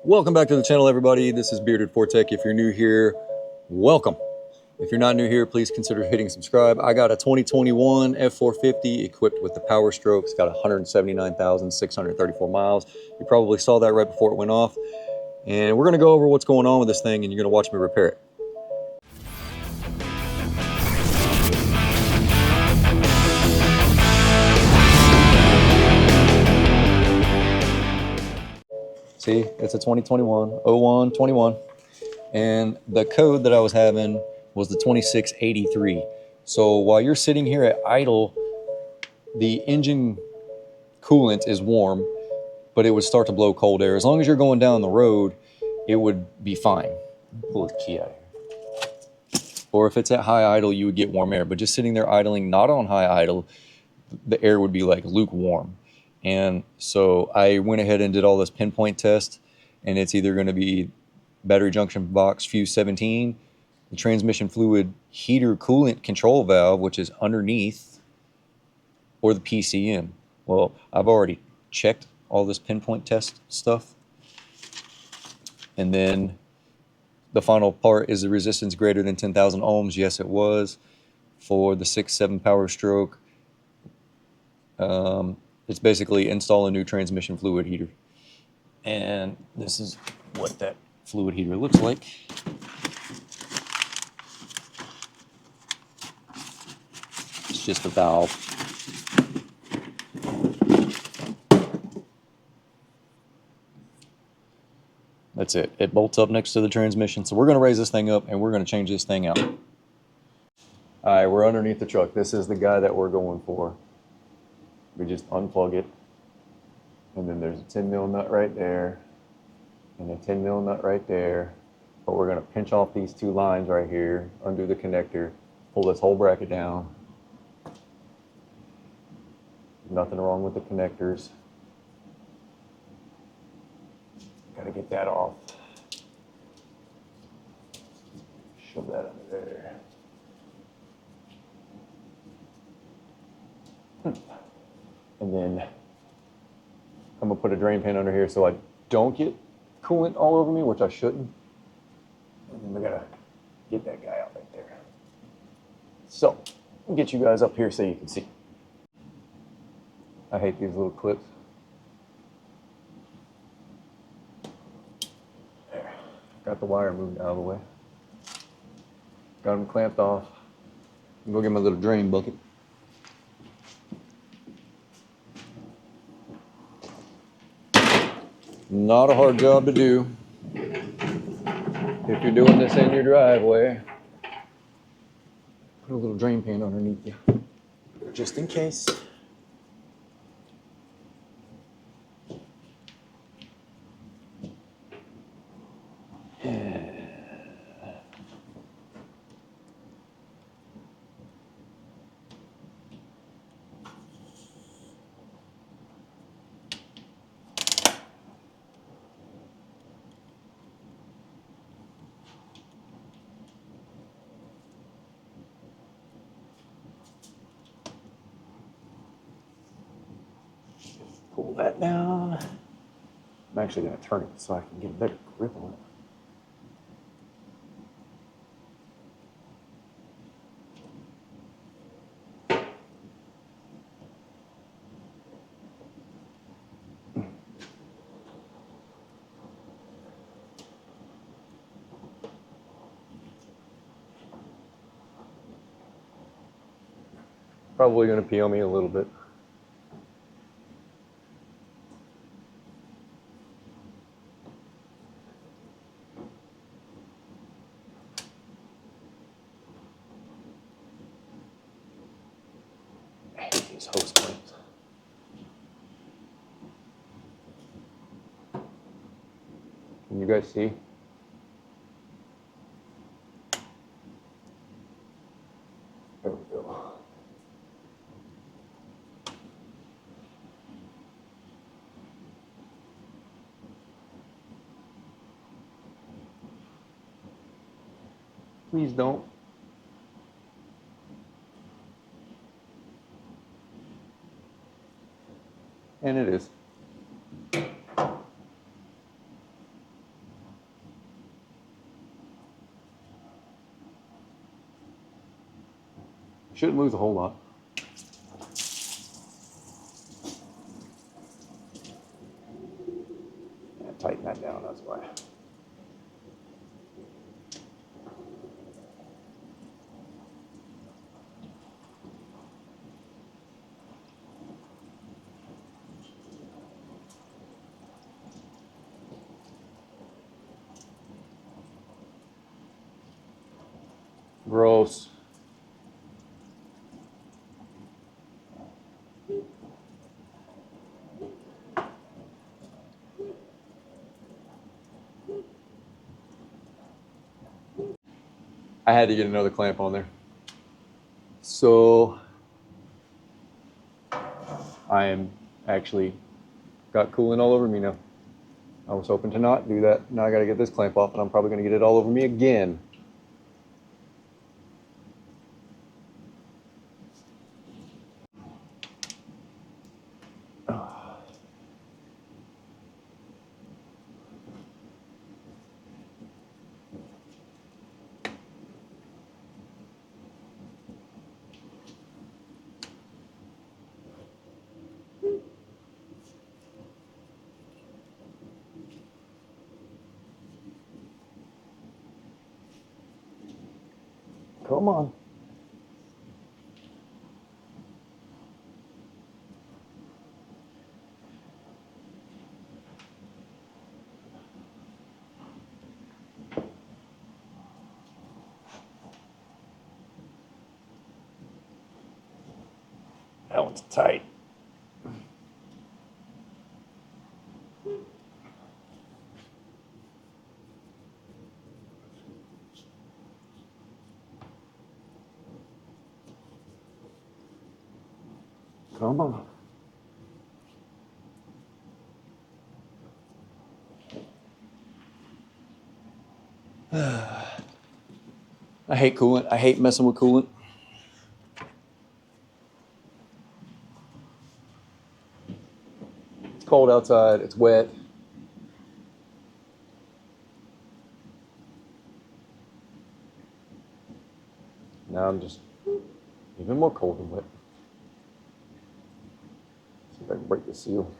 Welcome back to the channel, everybody. This is Bearded Fortech. If you're new here, welcome. If you're not new here, please consider hitting subscribe. I got a 2021 F450 equipped with the Power Stroke. It's got 179,634 miles. You probably saw that right before it went off. And we're going to go over what's going on with this thing, and you're going to watch me repair it. See, it's a 2021, 01, 21. And the code that I was having was the 2683. So while you're sitting here at idle, the engine coolant is warm, but it would start to blow cold air. As long as you're going down the road, it would be fine. Pull the key out of here. Or if it's at high idle, you would get warm air. But just sitting there idling, not on high idle, the air would be like lukewarm. And so I went ahead and did all this pinpoint test, and it's either going to be battery junction box fuse 17, the transmission fluid heater coolant control valve, which is underneath, or the PCM. Well, I've already checked all this pinpoint test stuff. And then the final part is the resistance greater than 10,000 ohms. Yes, it was for the 6.7 Power Stroke. It's basically install a new transmission fluid heater. And this is what that fluid heater looks like. It's just a valve. That's it. It bolts up next to the transmission. So we're going to raise this thing up and we're going to change this thing out. All right, we're underneath the truck. This is the guy that we're going for. We just unplug it. And then there's a 10 mil nut right there. And a 10 mil nut right there. But we're going to pinch off these two lines right here, undo the connector, pull this whole bracket down. Nothing wrong with the connectors. Gotta get that off. Shove that under there. And then I'm gonna put a drain pan under here so I don't get coolant all over me, which I shouldn't. And then we gotta get that guy out right there. So I'll get you guys up here so you can see. I hate these little clips. There. Got the wire moved out of the way. Got them clamped off. I'm gonna go get my little drain bucket. Not a hard job to do if you're doing this in your driveway. Put a little drain pan underneath you, just in case. Pull that down. I'm actually going to turn it so I can get a better grip on it. Probably going to pee on me a little bit. I hate these hose clamps. Can you guys see? There we go. Please don't. And it is. Shouldn't lose a whole lot. Yeah, tighten that down, that's why. Gross. I had to get another clamp on there. So I am actually got coolant all over me now. I was hoping to not do that. Now I got to get this clamp off, and I'm probably going to get it all over me again. Come on. That one's tight. Come on. I hate coolant. I hate messing with coolant. It's cold outside. It's wet. Now I'm just even more cold and wet. See if I can break the seal.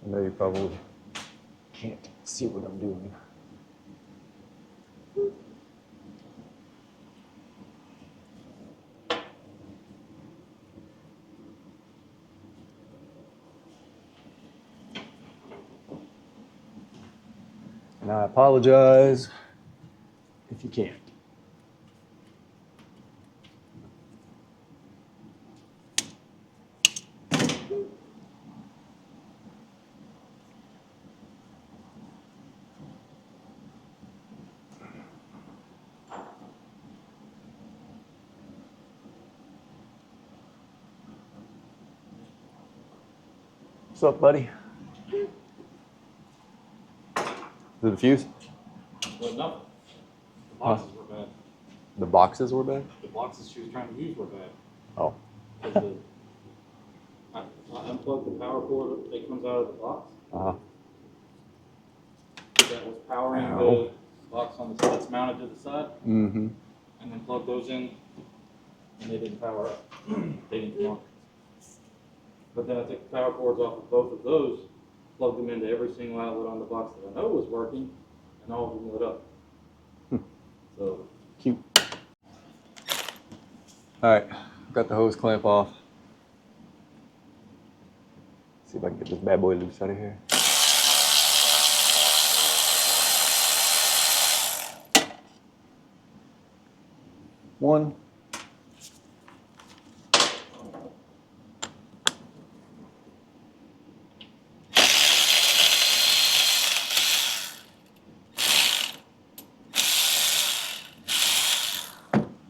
I know you probably can't see what I'm doing. And I apologize if you can't. What's up, buddy? Is it a fuse? Well, no. The boxes were bad. The boxes were bad? The boxes she was trying to use were bad. Oh. I unplugged the power cord that comes out of the box. Uh-huh. That was powering the box on the side that's mounted to the side. Mm-hmm. And then plugged those in, and they didn't power up. They didn't come on. But then I took the power cords off of both of those, plugged them into every single outlet on the box that I know was working, and all of them lit up. So Cute. All right, got the hose clamp off. See if I can get this bad boy loose out of here. One.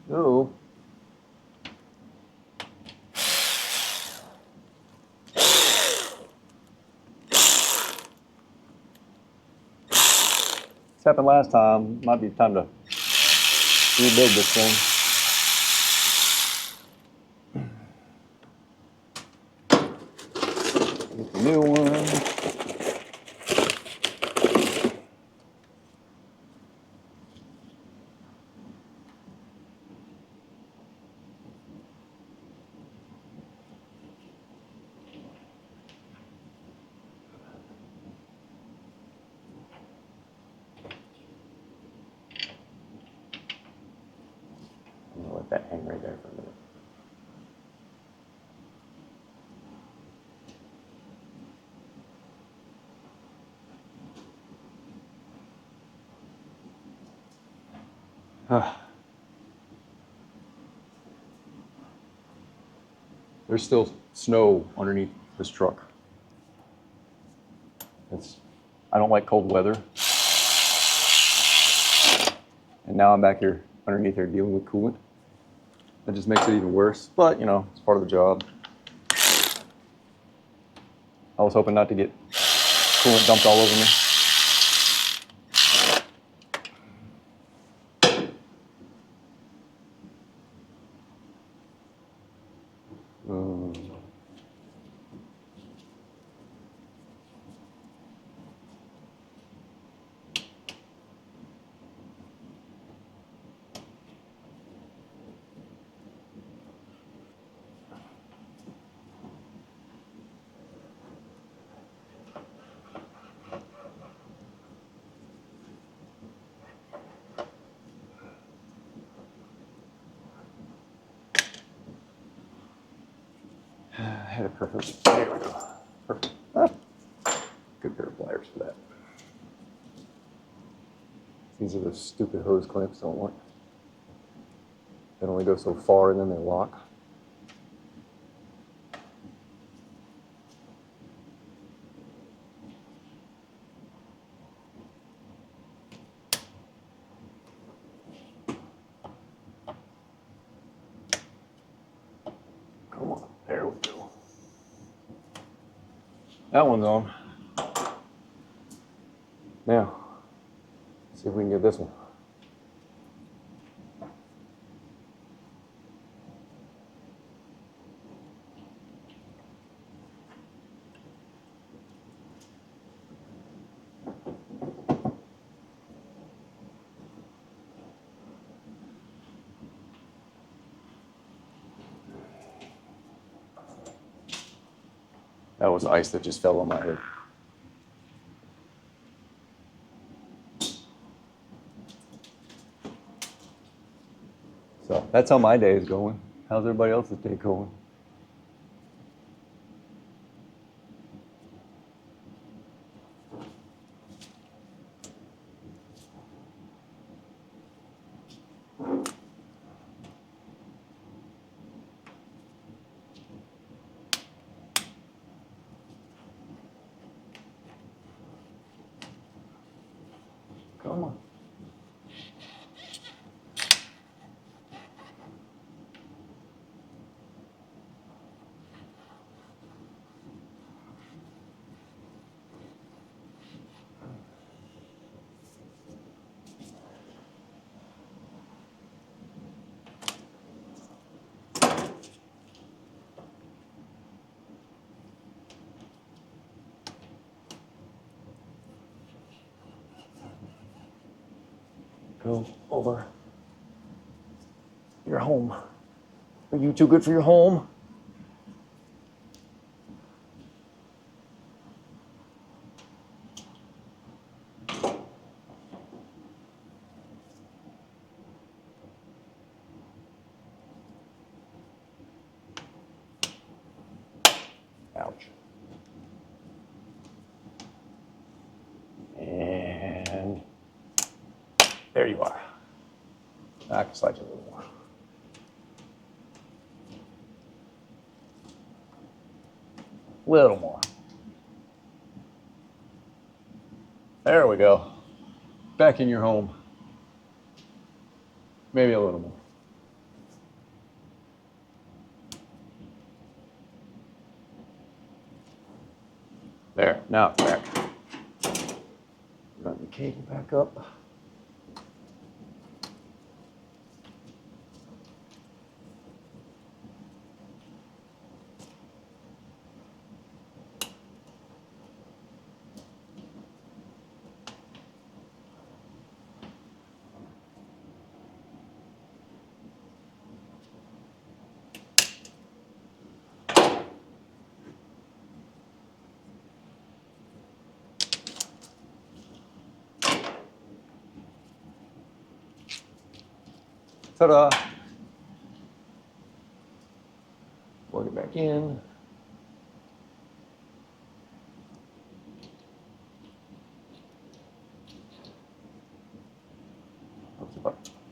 No. This happened last time. Might be time to rebuild this thing. Get the new one. let that hang right there for a minute. There's still snow underneath this truck. I don't like cold weather. And now I'm back here underneath here dealing with coolant. That just makes it even worse, but you know, it's part of the job. I was hoping not to get coolant dumped all over me. I had a perfect, there we go. Perfect. Ah, good pair of pliers for that. These are the stupid hose clamps, don't work. They only go so far and then they lock. Come on, there we go. That one's on. Now, see if we can get this one. That was ice that just fell on my head. So that's how my day is going. How's everybody else's day going? Come on. Go over. You're home. Are you too good for your home? Ouch. And there you are. I can slide you a little more. Little more. There we go. Back in your home. Maybe a little more. There, now it's back. Run the cable back up. Ta-da! Plug it back in.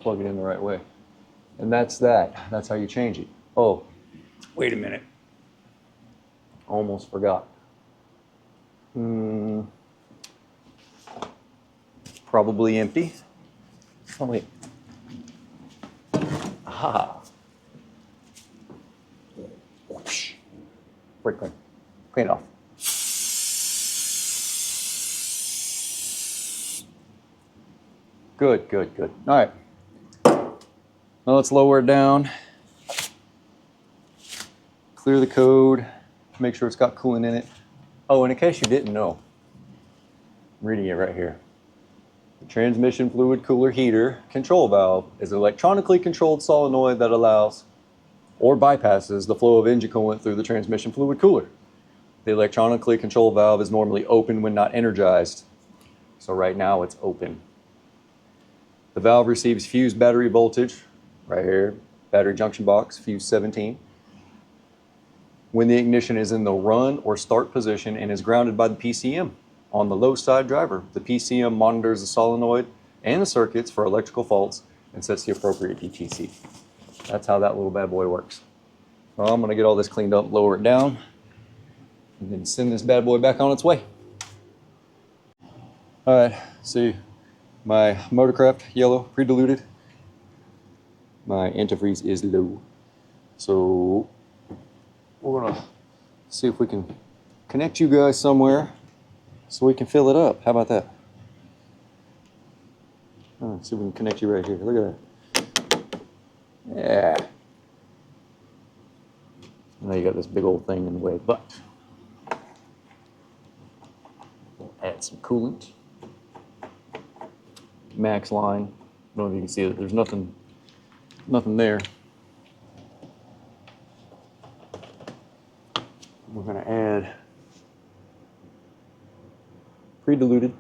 Plug it in the right way. And that's that. That's how you change it. Oh, wait a minute. Almost forgot. Probably empty. Oh, wait. Aha. Brake clean. Clean it off. Good, good, good. All right. Now let's lower it down. Clear the code. Make sure it's got coolant in it. Oh, and in case you didn't know, I'm reading it right here. The transmission fluid cooler heater control valve is an electronically controlled solenoid that allows or bypasses the flow of engine coolant through the transmission fluid cooler. The electronically controlled valve is normally open when not energized. So right now it's open. The valve receives fused battery voltage, right here, battery junction box, fuse 17. When the ignition is in the run or start position and is grounded by the PCM. On the low side driver, the PCM monitors the solenoid and the circuits for electrical faults and sets the appropriate DTC. That's how that little bad boy works. Well, I'm gonna get all this cleaned up, lower it down, and then send this bad boy back on its way. All right, see my Motorcraft yellow pre-diluted. My antifreeze is low. So we're gonna see if we can connect you guys somewhere so we can fill it up. How about that? Let's see if we can connect you right here. Look at that. Yeah. I know you got this big old thing in the way, but we'll add some coolant. Max line. I don't know if you can see it. There's nothing there. We're going to add pre-diluted.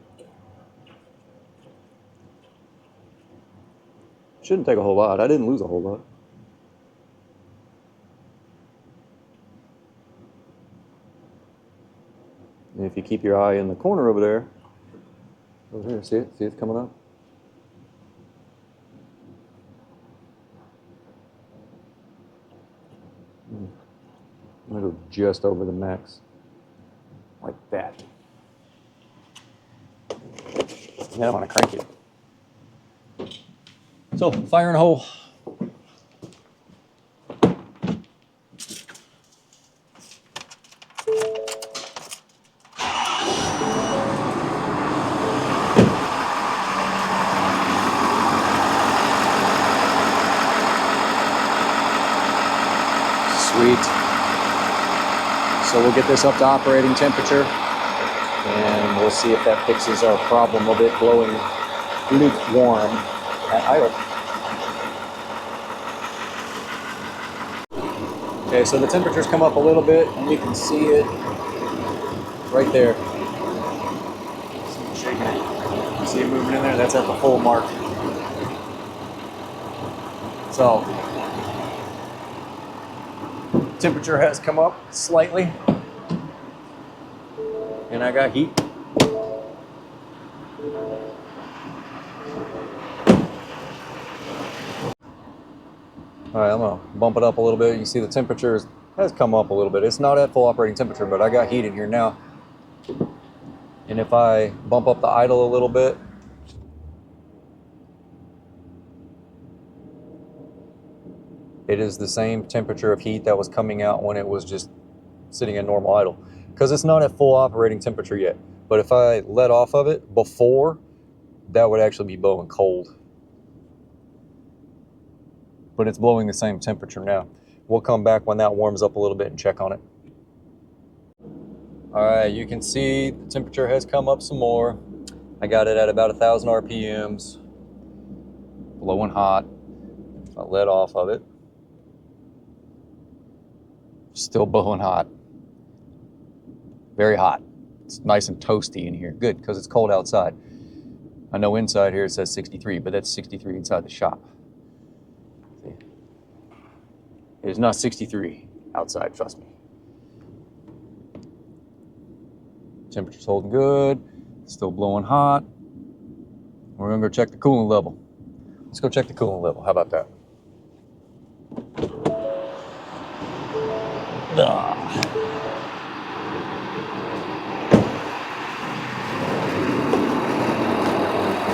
Shouldn't take a whole lot. I didn't lose a whole lot. And if you keep your eye in the corner over there, over here, see it? See it's coming up? I'm gonna go just over the max, like that. And then I'm gonna crank it. So, fire and hole. Sweet. So we'll get this up to operating temperature and we'll see if that fixes our problem of it blowing lukewarm at idle. Okay, so the temperature's come up a little bit and you can see it right there. Shaking it. You see it moving in there? That's at the full mark. So, temperature has come up slightly, and I got heat. All right, I'm gonna bump it up a little bit. You can see the temperature has come up a little bit. It's not at full operating temperature, but I got heat in here now. And if I bump up the idle a little bit, it is the same temperature of heat that was coming out when it was just sitting at normal idle. Because it's not at full operating temperature yet. But if I let off of it before, that would actually be blowing cold. But it's blowing the same temperature now. We'll come back when that warms up a little bit and check on it. All right, you can see the temperature has come up some more. I got it at about 1,000 RPMs, blowing hot. If I let off of it, still blowing hot. Very hot. It's nice and toasty in here. Good, because it's cold outside. I know inside here it says 63, but that's 63 inside the shop. See? It is not 63 outside, trust me. Temperature's holding good, still blowing hot. We're gonna go check the coolant level. Let's go check the coolant level. How about that?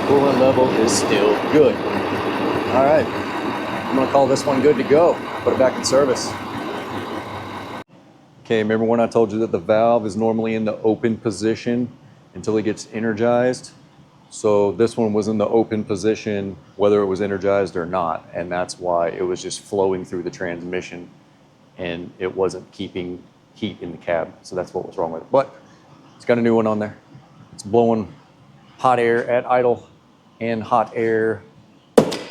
Coolant level is still good. All right, I'm gonna call this one good to go. Put it back in service. Okay, remember when I told you that the valve is normally in the open position until it gets energized? So this one was in the open position whether it was energized or not, and that's why it was just flowing through the transmission and it wasn't keeping heat in the cab. So that's what was wrong with it. But it's got a new one on there. It's blowing hot air at idle and hot air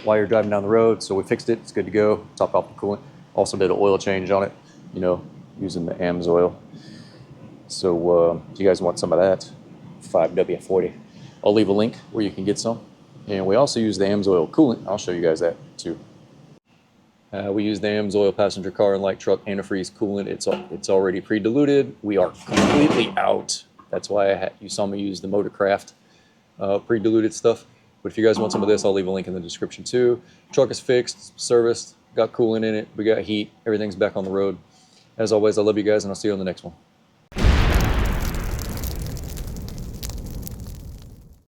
while you're driving down the road. So we fixed it, it's good to go. Top off the coolant. Also did an oil change on it, you know, using the Amsoil. So if you guys want some of that, 5W40. I'll leave a link where you can get some. And we also use the Amsoil coolant. I'll show you guys that too. We use the Amsoil passenger car and light truck antifreeze coolant. It's already pre-diluted. We are completely out. That's why you saw me use the Motorcraft pre-diluted stuff. But if you guys want some of this, I'll leave a link in the description too. Truck is fixed, serviced, got coolant in it, we got heat, everything's back on the road. As always, I love you guys and I'll see you on the next one.